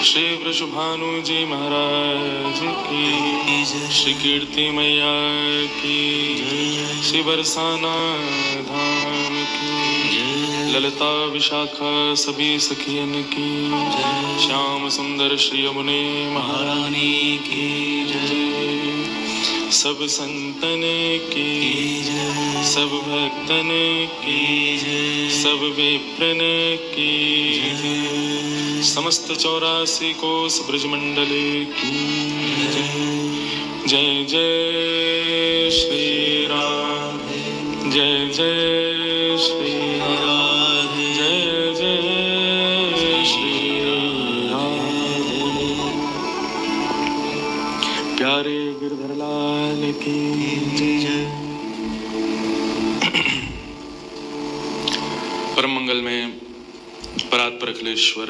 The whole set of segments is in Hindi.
श्री वृषभानु जी महाराज की, श्री कीर्ति मैया की, श्री बरसाना धाम की, ललिता विशाखा सभी सखियन की, श्याम सुंदर श्री यमुने महारानी की जय। सब संतन की जय, सब भक्तन की जय, सब विप्रन की जय, समस्त 84 कोस ब्रजमंडल की जय। जय जय श्री राम, जय जय श्री राम, जय जय श्री राम। प्यारे गिरधर लाल की जय। परम मंगल में परात्पर अखिलेश्वर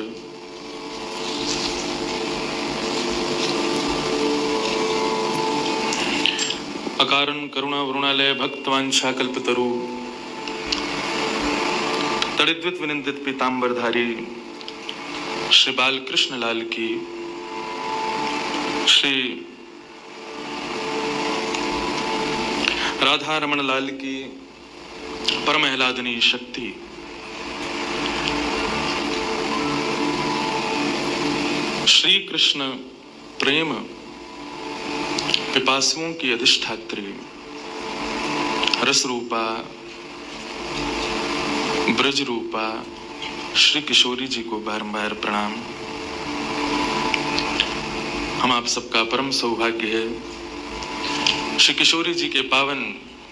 अकारण करुणा वरुणालय भक्तवांछा कल्पतरु तड़िद्वित विनिंदित पीतांबरधारी श्री बालकृष्ण लाल की, श्री राधा रमण लाल की परम आह्लादनीय शक्ति, श्री कृष्ण प्रेम पिपासुओं की अधिष्ठात्री रस रूपा ब्रज रूपा श्री किशोरी जी को बारंबार प्रणाम। हम आप सबका परम सौभाग्य है श्री किशोरी जी के पावन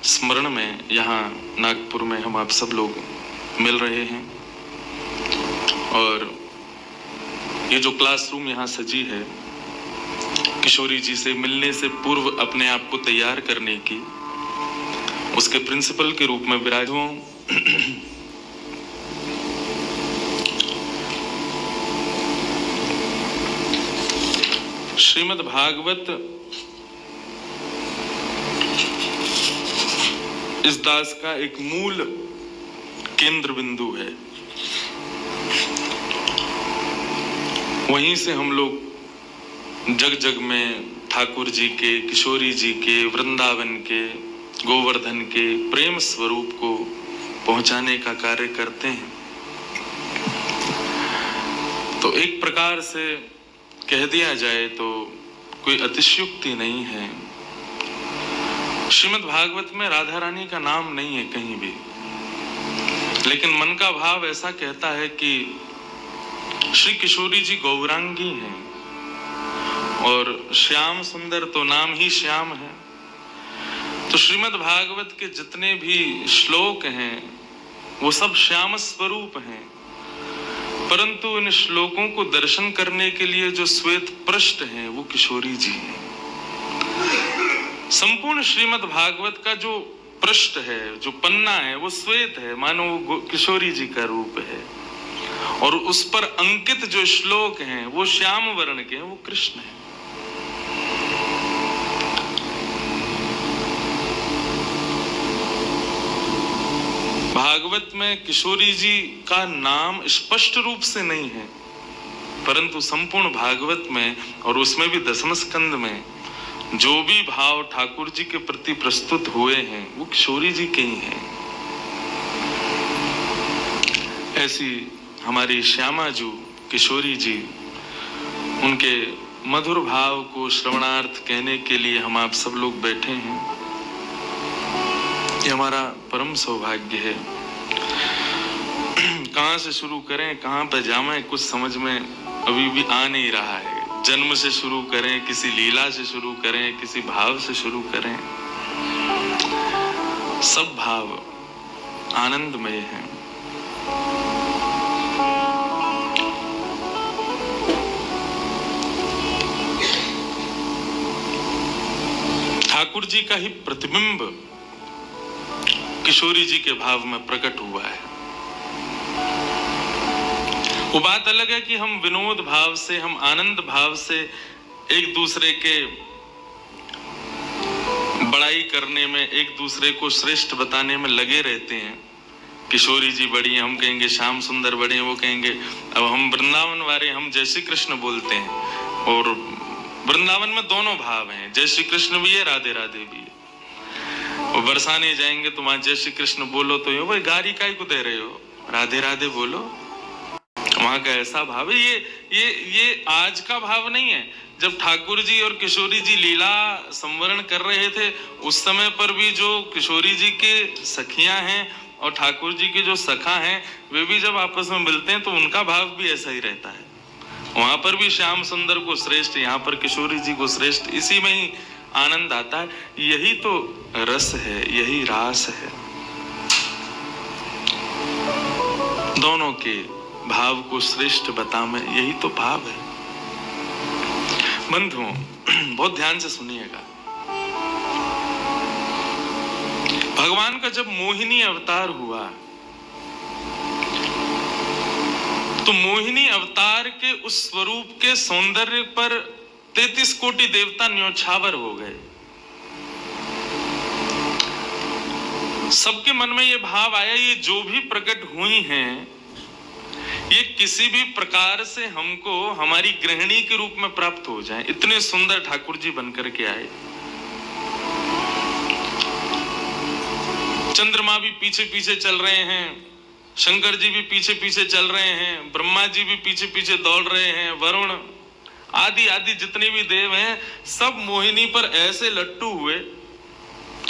स्मरण में यहाँ नागपुर में हम आप सब लोग मिल रहे हैं। और ये जो क्लासरूम यहाँ सजी है किशोरी जी से मिलने से पूर्व अपने आप को तैयार करने की, उसके प्रिंसिपल के रूप में विराजमान श्रीमद् भागवत इस दास का एक मूल केंद्र बिंदु है। वहीं से हम लोग जग जग में ठाकुर जी के, किशोरी जी के, वृंदावन के, गोवर्धन के प्रेम स्वरूप को पहुंचाने का कार्य करते हैं। तो एक प्रकार से कह दिया जाए तो कोई अतिशयोक्ति नहीं है। श्रीमद् भागवत में राधा रानी का नाम नहीं है कहीं भी, लेकिन मन का भाव ऐसा कहता है कि श्री किशोरी जी गौरांगी हैं और श्याम सुंदर तो नाम ही श्याम है। तो श्रीमद् भागवत के जितने भी श्लोक हैं वो सब श्याम स्वरूप हैं, परंतु इन श्लोकों को दर्शन करने के लिए जो श्वेत पृष्ठ हैं वो किशोरी जी हैं। संपूर्ण श्रीमद् भागवत का जो पृष्ठ है, जो पन्ना है, वो श्वेत है, मानो वो किशोरी जी का रूप है। और उस पर अंकित जो श्लोक हैं वो श्याम वर्ण के हैं, वो कृष्ण है। भागवत में किशोरी जी का नाम स्पष्ट रूप से नहीं है, परंतु संपूर्ण भागवत में और उसमें भी दसम स्कंद में जो भी भाव ठाकुर जी के प्रति प्रस्तुत हुए हैं वो किशोरी जी के ही हैं। ऐसी हमारी श्यामाजू किशोरी जी, उनके मधुर भाव को श्रवणार्थ कहने के लिए हम आप सब लोग बैठे हैं। ये हमारा परम सौभाग्य है। कहाँ से शुरू करें, कहाँ पर जाएं, कुछ समझ में अभी भी आ नहीं रहा है। जन्म से शुरू करें, किसी लीला से शुरू करें, किसी भाव से शुरू करें, सब भाव आनंदमय हैं। ठाकुर जी का ही प्रतिबिंब किशोरी जी के भाव में प्रकट हुआ है। वो बात अलग है कि हम विनोद भाव से, हम आनंद भाव से एक दूसरे के बड़ाई करने में, एक दूसरे को श्रेष्ठ बताने में लगे रहते हैं, किशोरी जी बड़ी हैं, हम कहेंगे श्याम सुंदर बड़े हैं, वो कहेंगे अब हम वृंदावन वाले, हम जय श्री कृष्ण बोलते हैं। और वृंदावन में दोनों भाव हैं, जय श्री कृष्ण भी है, राधे राधे भी है। और बरसाने जाएंगे तो वहां जय श्री कृष्ण बोलो तो ये भाई गारी काहे को दे रहे हो, राधे राधे बोलो। वहां का ऐसा भाव है। ये आज का भाव नहीं है। जब ठाकुर जी और किशोरी जी लीला संवरण कर रहे थे उस समय पर भी जो किशोरी जी के सखियां हैं और ठाकुर जी के जो सखा हैं वे भी जब आपस में मिलते हैं तो उनका भाव भी ऐसा ही रहता है। वहां पर भी श्याम सुंदर को श्रेष्ठ, यहाँ पर किशोरी जी को श्रेष्ठ, इसी में ही आनंद आता है। यही तो रस है, यही रास है। दोनों के भाव को श्रेष्ठ बता में, यही तो भाव है। बंधुओं, बहुत ध्यान से सुनिएगा। भगवान का जब मोहिनी अवतार हुआ तो मोहिनी अवतार के उस स्वरूप के सौंदर्य पर 33 कोटि देवता न्योछावर हो गए। सबके मन में ये भाव आया, ये जो भी प्रकट हुई हैं ये किसी भी प्रकार से हमको हमारी गृहिणी के रूप में प्राप्त हो जाए। इतने सुंदर ठाकुर जी बनकर के आए। चंद्रमा भी पीछे पीछे चल रहे हैं, शंकर जी भी पीछे पीछे चल रहे हैं, ब्रह्मा जी भी पीछे पीछे दौड़ रहे हैं, वरुण आदि आदि जितने भी देव हैं सब मोहिनी पर ऐसे लट्टू हुए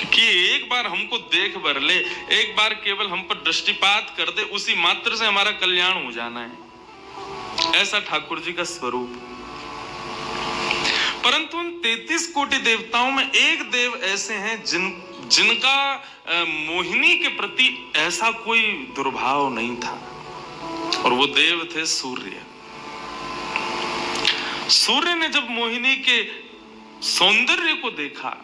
कि एक बार हमको देख भर ले, एक बार केवल हम पर दृष्टिपात कर दे, उसी मात्र से हमारा कल्याण हो जाना है। ऐसा ठाकुर जी का स्वरूप। परंतु उन 33 कोटि देवताओं में एक देव ऐसे हैं जिनका मोहिनी के प्रति ऐसा कोई दुर्भाव नहीं था, और वो देव थे सूर्य। सूर्य ने जब मोहिनी के सौंदर्य को देखा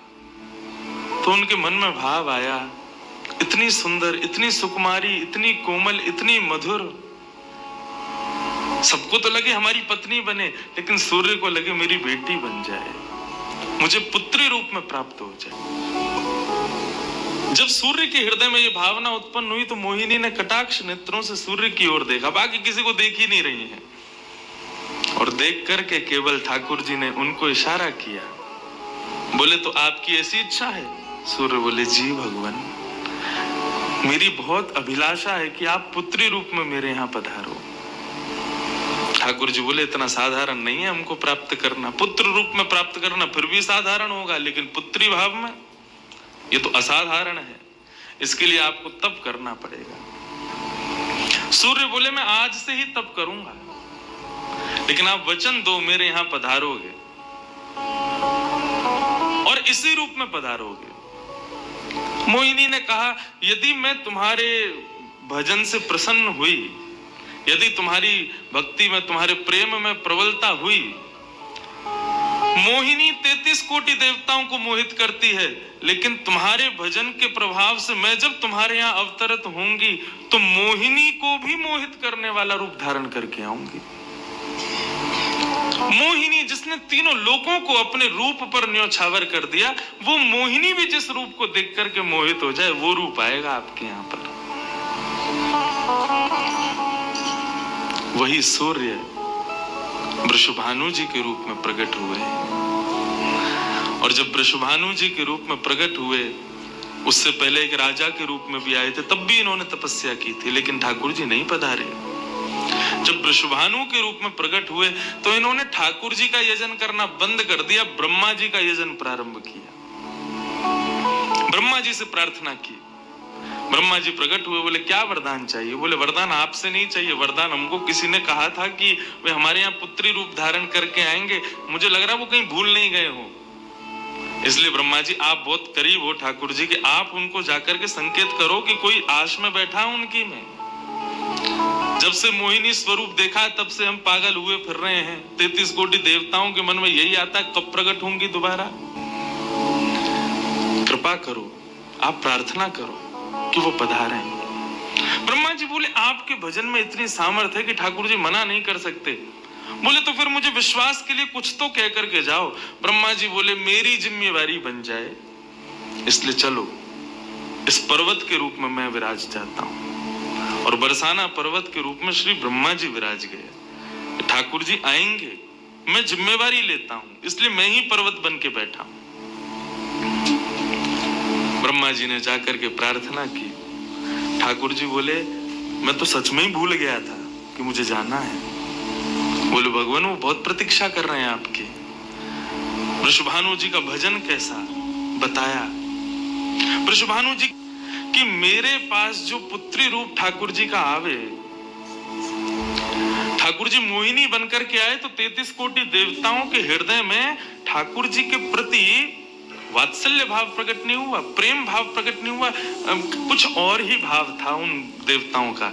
तो उनके मन में भाव आया, इतनी सुंदर, इतनी सुकुमारी, इतनी कोमल, इतनी मधुर। सबको तो लगे हमारी पत्नी बने, लेकिन सूर्य को लगे मेरी बेटी बन जाए, मुझे पुत्री रूप में प्राप्त हो जाए। जब सूर्य के हृदय में ये भावना उत्पन्न हुई तो मोहिनी ने कटाक्ष नेत्रों से सूर्य की ओर देखा, बाकी किसी को देख ही नहीं रही है, और देख करके केवल ठाकुर जी ने उनको इशारा किया। बोले तो आपकी ऐसी इच्छा है? सूर्य बोले जी भगवान, मेरी बहुत अभिलाषा है कि आप पुत्री रूप में मेरे यहाँ पधारो। ठाकुर जी बोले इतना साधारण नहीं है हमको प्राप्त करना, पुत्र रूप में प्राप्त करना फिर भी साधारण होगा, लेकिन पुत्री भाव में ये तो असाधारण है, इसके लिए आपको तप करना पड़ेगा। सूर्य बोले मैं आज से ही तप करूंगा, लेकिन आप वचन दो मेरे यहां पधारोगे और इसी रूप में पधारोगे। मोहिनी ने कहा यदि मैं तुम्हारे भजन से प्रसन्न हुई, यदि तुम्हारी भक्ति में, तुम्हारे प्रेम में प्रबलता हुई, मोहिनी 33 कोटि देवताओं को मोहित करती है, लेकिन तुम्हारे भजन के प्रभाव से मैं जब तुम्हारे यहाँ अवतरित होंगी तो मोहिनी को भी मोहित करने वाला रूप धारण करके आऊंगी। मोहिनी जिसने तीनों लोगों को अपने रूप पर न्योछावर कर दिया, वो मोहिनी भी जिस रूप को देख करके मोहित हो जाए वो रूप आएगा आपके यहाँ पर। वही सूर्य वृषभानु जी के रूप में प्रकट हुए, और जब वृषभानु जी के रूप में प्रकट हुए उससे पहले एक राजा के रूप में भी आए थे, तब भी इन्होंने तपस्या की थी, लेकिन ठाकुर जी नहीं पधारे। जब वृषभानु के रूप में प्रकट हुए तो इन्होंने ठाकुर जी का यजन करना बंद कर दिया, ब्रह्मा जी का यजन प्रारंभ किया। ब्रह्मा जी से प्रार्थना की, ब्रह्मा जी प्रकट हुए, बोले क्या वरदान चाहिए? बोले वरदान आपसे नहीं चाहिए, वरदान हमको किसी ने कहा था कि वे हमारे यहाँ पुत्री रूप धारण करके आएंगे, मुझे लग रहा है वो कहीं भूल नहीं गए हो, इसलिए ब्रह्मा जी आप बहुत करीब हो ठाकुर जी के, आप उनको जाकर के संकेत करो कि कोई आश में बैठा है उनकी में। जब से मोहिनी स्वरूप देखा है तब से हम पागल हुए फिर रहे हैं। 33 कोटि देवताओं के मन में यही आता है कब प्रकट होंगी दोबारा। कृपा करो, आप प्रार्थना करो कि वो पधारें। ब्रह्मा जी बोले आपके भजन में इतनी सामर्थ्य है कि ठाकुर जी मना नहीं कर सकते। बोले तो फिर मुझे विश्वास के लिए कुछ तो कह करके जाओ। ब्रह्मा जी बोले मेरी जिम्मेवारी बन जाए, इसलिए चलो इस पर्वत के रूप में मैं विराज जाता हूं। और बरसाना पर्वत के रूप में श्री ब्रह्मा जी विराज गए। ठाकुर जी आएंगे, मैं जिम्मेवारी लेता हूं, इसलिए मैं ही पर्वत बन के बैठा हूं। ब्रह्मा जी ने जाकर के प्रार्थना की। ठाकुर जी बोले, मैं तो सच में ही भूल गया था कि मुझे जाना है। बोले, भगवान वो बहुत प्रतीक्षा कर रहे हैं आपकी। वृषभानु जी का भजन कैसा बताया। वृषभानु जी कि मेरे पास जो पुत्री रूप ठाकुर जी का आवे, ठाकुर जी मोहिनी बनकर के आए तो 33 कोटि देवताओं के हृदय में ठाकुर जी के प्रति वात्सल्य भाव प्रकट नहीं हुआ, प्रेम भाव प्रकट नहीं हुआ, कुछ और ही भाव था उन देवताओं का।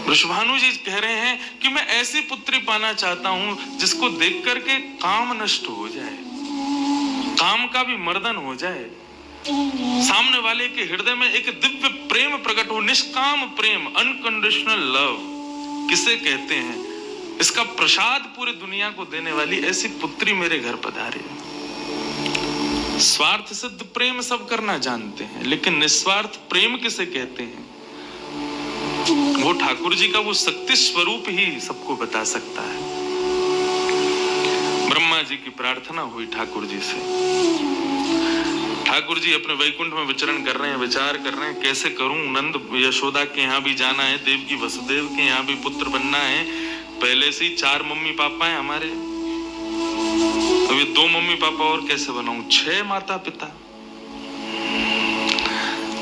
वृषभानु जी कह रहे हैं कि मैं ऐसी पुत्री पाना चाहता हूं जिसको देख करके काम नष्ट हो जाए, काम का भी मर्दन हो जाए, सामने वाले के हृदय में एक दिव्य प्रेम प्रकट हो, निष्काम प्रेम, अनकंडीशनल लव किसे कहते हैं, इसका प्रसाद पूरी दुनिया को देने वाली ऐसी पुत्री मेरे घर पधारे। स्वार्थ सिद्ध प्रेम सब करना जानते हैं, लेकिन निस्वार्थ प्रेम किसे कहते हैं, वो ठाकुर जी का वो शक्ति स्वरूप ही सबको बता सकता है। ब्रह्मा जी की प्रार्थना हुई ठाकुर जी से। ठाकुर जी अपने वैकुंठ में विचरण कर रहे हैं, विचार कर रहे हैं कैसे करूं, नंद यशोदा के यहाँ भी जाना है, देवकी वसुदेव के यहाँ भी पुत्र बनना है, पहले से ही 4 मम्मी पापा हैं हमारे, अभी 2 मम्मी पापा और कैसे बनाऊं, 6 माता पिता।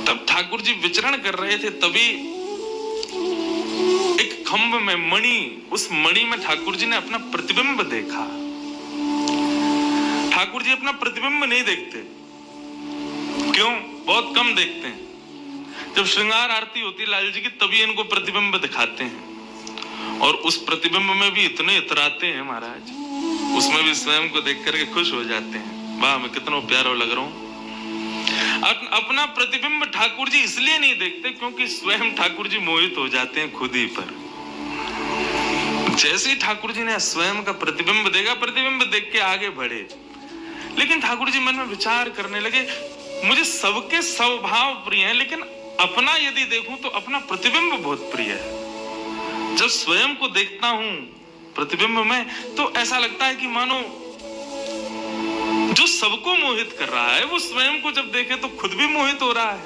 तब ठाकुर जी विचरण कर रहे थे, तभी एक खंभ में मणि, उस मणि में ठाकुर जी ने अपना प्रतिबिंब देखा। ठाकुर जी अपना प्रतिबिंब नहीं देखते, क्यों? बहुत कम देखते हैं। जब श्रृंगार आरती होती है लाल जी की, तभी इनको प्रतिबिंब दिखाते हैं, और उस प्रतिबिंब में भी इतने इतराते हैं महाराज, उसमें भी स्वयं को देख करके खुश हो जाते हैं, वाह मैं कितना प्यारा लग रहा हूं। अपना प्रतिबिंब ठाकुर जी इसलिए नहीं देखते क्योंकि स्वयं ठाकुर जी मोहित हो जाते हैं खुद ही पर। जैसे ही ठाकुर जी ने स्वयं का प्रतिबिंब देखा, प्रतिबिंब देख के आगे बढ़े, लेकिन ठाकुर जी मन में विचार करने लगे, मुझे सबके स्वभाव प्रिय है, लेकिन अपना यदि देखूं तो अपना प्रतिबिंब बहुत प्रिय है। जब स्वयं को देखता हूं प्रतिबिंब में, तो ऐसा लगता है कि मानो जो सबको मोहित कर रहा है वो स्वयं को जब देखे तो खुद भी मोहित हो रहा है,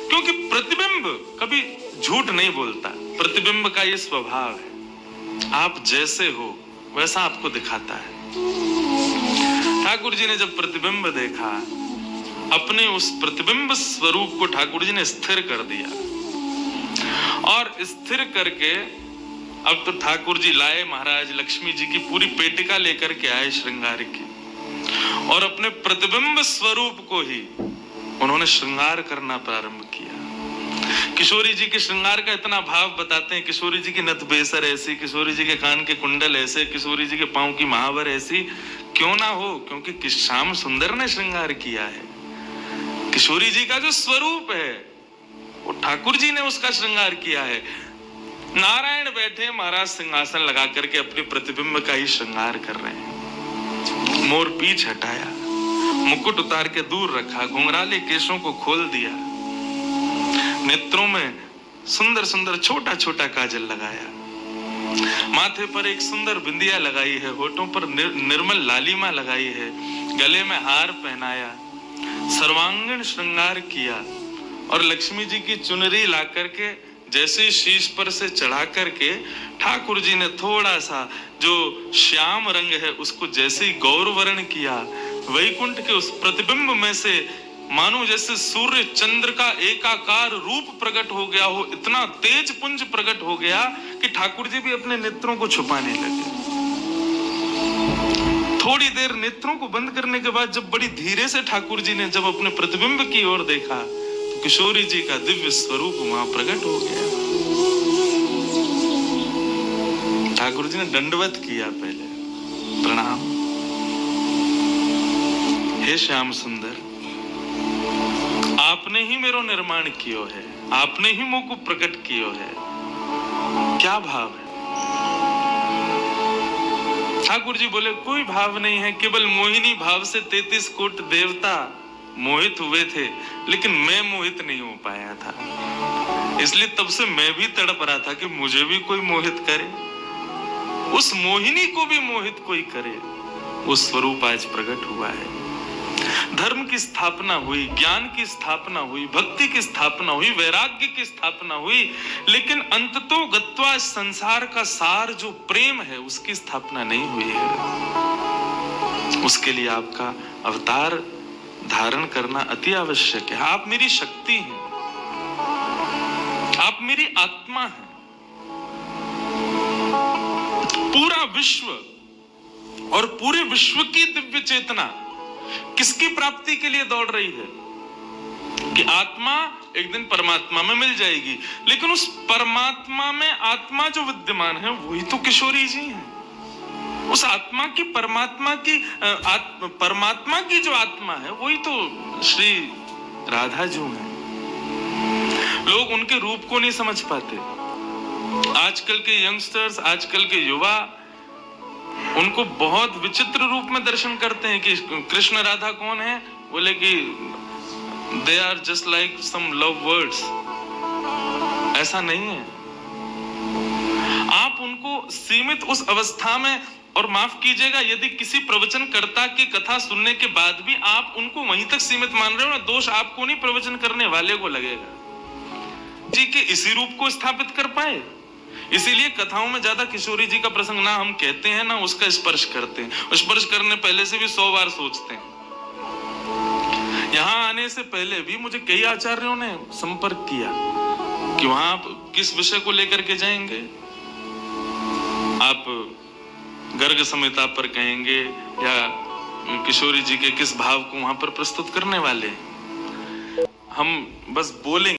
क्योंकि प्रतिबिंब कभी झूठ नहीं बोलता। प्रतिबिंब का ये स्वभाव है, आप जैसे हो वैसा आपको दिखाता है। ठाकुर जी ने जब प्रतिबिंब देखा, अपने उस प्रतिबिंब स्वरूप को ठाकुर जी ने स्थिर कर दिया, और स्थिर करके अब तो ठाकुर जी लाए महाराज लक्ष्मी जी की पूरी पेटिका लेकर के आए श्रृंगार की, और अपने प्रतिबिंब स्वरूप को ही उन्होंने श्रृंगार करना प्रारंभ किया। किशोरी जी के श्रृंगार का इतना भाव बताते हैं, किशोरी जी की नथ बेसर ऐसी, किशोरी जी के कान के कुंडल ऐसे, किशोरी जी के पांव की महावर ऐसी, क्यों ना हो, क्योंकि श्याम सुंदर ने श्रृंगार किया है। किशोरी जी का जो स्वरूप है वो ठाकुर जी ने उसका श्रृंगार किया है। नारायण बैठे महाराज सिंहासन लगा करके अपने प्रतिबिंब का ही श्रृंगार कर रहे हैं। मोर पीछ हटाया, मुकुट उतार के दूर रखा, घुंघराले केशों को खोल दिया, नेत्रों में सुंदर सुंदर छोटा छोटा काजल लगाया, माथे पर एक सुंदर बिंदिया लगाई है, होठों पर निर्मल लालिमा लगाई है, गले में हार पहनाया, सर्वांगीण श्रृंगार किया, और लक्ष्मी जी की चुनरी ला करके जैसे शीश पर से चढ़ा करके ठाकुर जी ने थोड़ा सा जो श्याम रंग है उसको जैसे ही गौर वर्ण किया, वैकुंठ के उस प्रतिबिंब में से मानो जैसे सूर्य चंद्र का एकाकार रूप प्रकट हो गया हो, इतना तेज पुंज प्रकट हो गया कि ठाकुर जी भी अपने नेत्रों को छुपाने लगे। थोड़ी देर नेत्रों को बंद करने के बाद जब बड़ी धीरे से ठाकुर जी ने जब अपने प्रतिबिंब की ओर देखा, तो किशोरी जी का दिव्य स्वरूप वहां प्रकट हो गया। ठाकुर जी ने दंडवत किया, पहले प्रणाम, हे श्याम सुंदर, आपने ही मेरो निर्माण कियो है, आपने ही मुझको प्रकट कियो है। क्या भाव है? ठाकुर जी बोले कोई भाव नहीं है, केवल मोहिनी भाव से 33 कोटि देवता मोहित हुए थे, लेकिन मैं मोहित नहीं हो पाया था। इसलिए तब से मैं भी तड़प रहा था कि मुझे भी कोई मोहित करे, उस मोहिनी को भी मोहित कोई करे। वो स्वरूप आज प्रकट हुआ है। धर्म की स्थापना हुई, ज्ञान की स्थापना हुई, भक्ति की स्थापना हुई, वैराग्य की स्थापना हुई, लेकिन अंततो गत्वा संसार का सार जो प्रेम है उसकी स्थापना नहीं हुई है। उसके लिए आपका अवतार धारण करना अति आवश्यक है। आप मेरी शक्ति हैं, आप मेरी आत्मा हैं। पूरा विश्व और पूरे विश्व की दिव्य चेतना किसकी प्राप्ति के लिए दौड़ रही है? कि आत्मा एक दिन परमात्मा में मिल जाएगी, लेकिन उस परमात्मा में आत्मा जो विद्यमान है वही तो किशोरी जी हैं। उस आत्मा की परमात्मा की जो आत्मा है वही तो श्री राधा जी हैं। लोग उनके रूप को नहीं समझ पाते। आजकल के यंगस्टर्स, आजकल के युवा उनको बहुत विचित्र रूप में दर्शन करते हैं कि कृष्ण राधा कौन है, बोले कि they are just like some love words. ऐसा नहीं है। आप उनको सीमित उस अवस्था में, और माफ कीजिएगा यदि किसी प्रवचनकर्ता की कथा सुनने के बाद भी आप उनको वहीं तक सीमित मान रहे हो ना, दोष आपको नहीं, प्रवचन करने वाले को लगेगा जी के इसी रूप को स्थापित कर पाए। इसीलिए कथाओं में ज्यादा किशोरी जी का प्रसंग ना हम कहते हैं ना उसका स्पर्श करते हैं। स्पर्श करने पहले से भी 100 बार सोचते हैं। यहाँ आने से पहले भी मुझे कई आचार्यों ने संपर्क किया कि वहां आप किस विषय को लेकर के जाएंगे, आप गर्ग संहिता पर कहेंगे या किशोरी जी के किस भाव को वहां पर प्रस्तुत करने वाले। हम बस बोलेंगे।